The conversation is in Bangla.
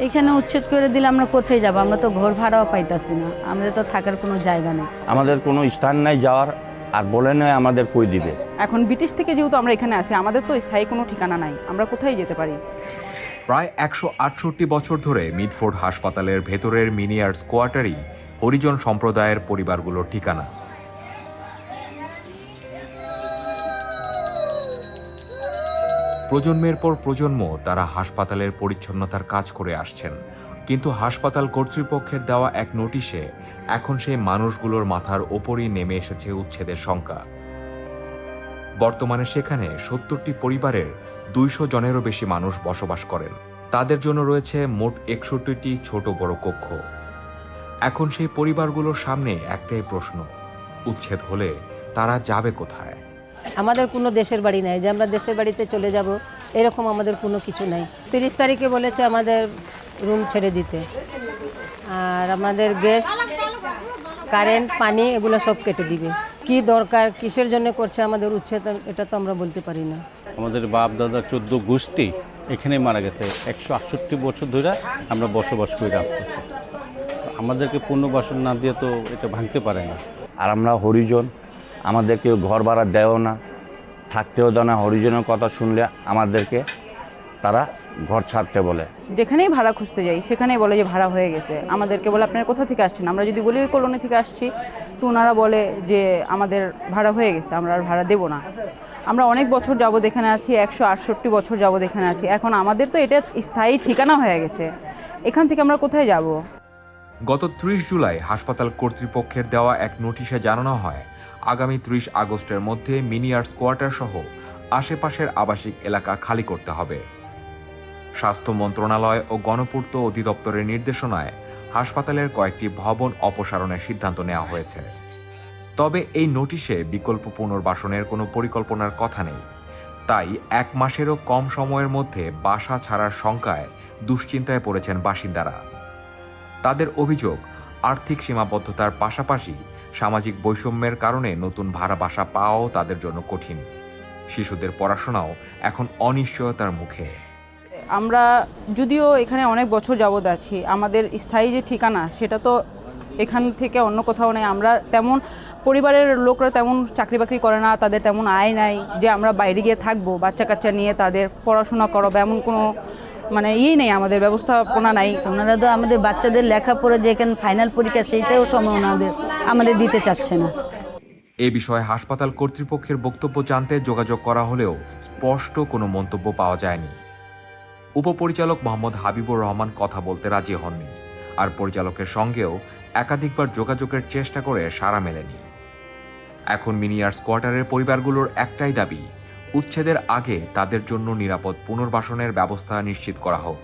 এখানে উচ্ছেদ করে দিলে আমরা কোথায় যাব? আমরা তো ঘর ভাড়াও পাইতাছি না, আমাদের তো থাকার কোনো জায়গা নেই। আমাদের কোনো স্থান নাই যাওয়ার, আর বলে নয় আমাদের কই দিবে। এখন ব্রিটিশ থেকে যেহেতু আমরা এখানে আছি, আমাদের তো স্থায়ী কোনো ঠিকানা নাই, আমরা কোথায় যেতে পারি? প্রায় 168 বছর ধরে মিডফোর্ড হাসপাতালের ভেতরের মিনিয়ার্স কোয়ার্টারই হরিজন সম্প্রদায়ের পরিবারগুলোর ঠিকানা। প্রজন্মের পর প্রজন্ম তারা হাসপাতালের পরিচ্ছন্নতার কাজ করে আসছেন, কিন্তু হাসপাতাল কর্তৃপক্ষের দেওয়া এক নোটিশে এখন সেই মানুষগুলোর মাথার ওপরই নেমে এসেছে উচ্ছেদের শঙ্কা। বর্তমানে সেখানে 70টি পরিবারের 200 জনেরও বেশি মানুষ বসবাস করেন। তাদের জন্য রয়েছে মোট 61টি ছোট বড় কক্ষ। এখন সেই পরিবারগুলোর সামনে একটাই প্রশ্ন, উচ্ছেদ হলে তারা যাবে কোথায়? আমাদের কোনো দেশের বাড়ি নাই যে আমরা দেশের বাড়িতে চলে যাব, এরকম আমাদের কোনো কিছু নাই। 30 তারিখে বলেছে আমাদের রুম ছেড়ে দিতে, আর আমাদের গ্যাস, কারেন্ট, পানি এগুলো সব কেটে দিবে। কি দরকার, কিসের জন্য করছে আমাদের উচ্ছেদ, এটা তো আমরা বলতে পারি না। আমাদের বাপ দাদা 14 গোষ্ঠী এখানে মারা গেছে। 168 বছর ধরে আমরা বসবাস করে আসতেছি। আমাদেরকে পুনর্বাসন না দিয়ে তো এটা ভাঙতে পারে না। আর আমরা হরিজন, আমাদেরকে ঘর ভাড়া দেও না, থাকতেও দেয় না। হরিজনের কথা শুনলে আমাদেরকে তারা ঘর ছাড়তে বলে। যেখানেই ভাড়া খুঁজতে যাই সেখানেই বলে যে ভাড়া হয়ে গেছে। আমাদেরকে বলে আপনারা কোথা থেকে আসছেন, আমরা যদি বলি ওই কলোনি থেকে আসছি, তো ওনারা বলে যে আমাদের ভাড়া হয়ে গেছে, আমরা আর ভাড়া দেবো না। আমরা অনেক বছর যাবত এখানে আছি, 168 বছর যাবত এখানে আছি। এখন আমাদের তো এটা স্থায়ী ঠিকানা হয়ে গেছে, এখান থেকে আমরা কোথায় যাব? গত 30 জুলাই হাসপাতাল কর্তৃপক্ষের দেওয়া এক নোটিশে জানানো হয়, আগামী 30 আগস্টের মধ্যে মিনিয়ার্স কোয়ার্টার সহ আশেপাশের আবাসিক এলাকা খালি করতে হবে। স্বাস্থ্য মন্ত্রণালয় ও গণপূর্ত অধিদপ্তরের নির্দেশনায় হাসপাতালের কয়েকটি ভবন অপসারণের সিদ্ধান্ত নেওয়া হয়েছে। তবে এই নোটিশে বিকল্প পুনর্বাসনের কোনো পরিকল্পনার কথা নেই। তাই 1 মাসেরও কম সময়ের মধ্যে বাসা ছাড়ার শঙ্কায় দুশ্চিন্তায় পড়েছেন বাসিন্দারা। তাদের অভিযোগ, আর্থিক সীমাবদ্ধতার পাশাপাশি সামাজিক বৈষম্যের কারণে নতুন ভাড়া বাসা পাওয়াও তাদের জন্য কঠিন। শিশুদের পড়াশোনাও এখন অনিশ্চয়তার মুখে। আমরা যদিও এখানে অনেক বছর যাবত আছি, আমাদের স্থায়ী যে ঠিকানা সেটা তো এখান থেকে অন্য কোথাও নেই। আমরা তেমন, পরিবারের লোকরা তেমন চাকরি বাকরি করে না, তাদের তেমন আয় নাই যে আমরা বাইরে গিয়ে থাকবো, বাচ্চা কাচ্চা নিয়ে তাদের পড়াশোনা করাবো, এমন কোনো নেই, আমাদের ব্যবস্থাপনা নাই। ওনারা তো আমাদের বাচ্চাদের লেখাপড়া যে এখানে ফাইনাল পরীক্ষা সেইটাও সময় আমাদের দিতে চাচ্ছে না। এ বিষয়ে হাসপাতাল কর্তৃপক্ষের বক্তব্য জানতে যোগাযোগ করা হলেও স্পষ্ট কোনো মন্তব্য পাওয়া যায়নি। উপপরিচালক মোহাম্মদ হাবিবুর রহমান কথা বলতে রাজি হননি, আর পরিচালকের সঙ্গেও একাধিকবার যোগাযোগের চেষ্টা করে সাড়া মেলেনি। এখন মিনিয়ার্স কোয়ার্টারের পরিবারগুলোর একটাই দাবি, উচ্ছেদের আগে তাদের জন্য নিরাপদ পুনর্বাসনের ব্যবস্থা নিশ্চিত করা হোক।